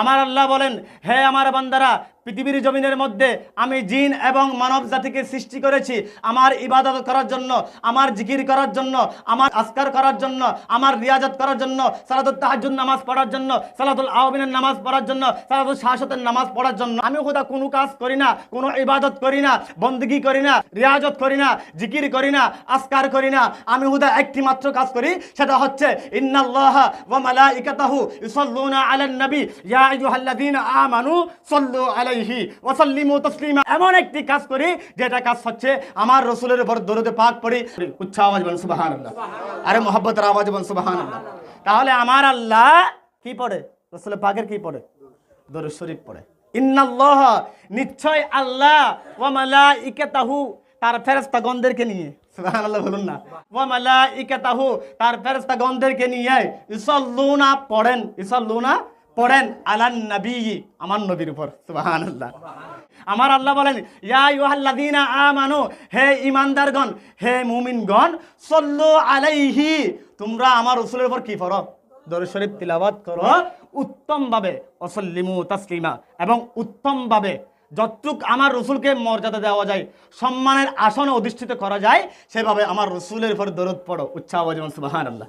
আমার আল্লাহ বলেন, হে আমার বান্দারা, পৃথিবীর জমিনের মধ্যে আমি জিন এবং মানব জাতিকে সৃষ্টি করেছি আমার ইবাদত করার জন্য, আমার জিকির করার জন্য, আমার আজকার করার জন্য, আমার রিয়াজত করার জন্য, সালাতুত তাহাজ্জুদ নামাজ পড়ার জন্য, সালাতুল আওয়াবিনের নামাজ পড়ার জন্য, সালাতুল শাহাদাতের নামাজ পড়ার জন্য। আমি খোদা কোনো কাজ করি না, কোনো ইবাদত করি না, বন্দেগী করি না, রিয়াজত করি না, জিকির করি না, আজকার করি না। আমি খোদা একটি মাত্র কাজ করি, সেটা হচ্ছে ইন্নাল্লাহা ওয়া মালাইকাতাহু ইউসাল্লুনা আলান নবী ইয়া আইয়ুহাল্লাযীনা আমানু সাল্লু আলাইহি ওয়া সাল্লিমু তাসলিমা। এমন একটি কাজ করি যেটা কাজ হচ্ছে আমার রাসূলের উপর দরুদ পাক পড়ি। উচ্চ আওয়াজ বলেন সুবহানাল্লাহ, আরে মুহাব্বতের আওয়াজ বলেন সুবহানাল্লাহ। তাহলে আমার আল্লাহ কি পড়ে? রাসূল পাকের কি পড়ে? দরুদ শরীফ পড়ে। ইন্নাল্লাহা, নিশ্চয় আল্লাহ, ওয়া মালাইকাতাহু, তার ফেরেশতাগণদেরকে নিয়ে, সুবহানাল্লাহ বলুন না, ওয়া মালাইকাতাহু, তার ফেরেশতাগণদেরকে নিয়ে ইউসাল্লুনা পড়েন, ইউসাল্লুনা পড়েন আলান নবী, আমার নবীর উপর, সুবহানাল্লাহ। আমার আল্লাহ বলেন, ইয়া আইয়ুহাল্লাযীনা আমানু, হে ঈমানদারগণ, হে মুমিনগণ, সাল্লু আলাইহি, তোমরা আমার রাসূলের উপর কি পড়ো? দরুদ শরীফ তিলাওয়াত করো উত্তমভাবে, ওয়া সাল্লিমু তাসলিমা, এবং উত্তমভাবে যতটুক আমার রসুলকে মর্যাদা দেওয়া যায়, সম্মানের আসনে অধিষ্ঠিত করা যায়, সেভাবে আমার রসুলের উপর দরুদ পড়ো। উচ্চ আওয়াজে সুবহানাল্লাহ।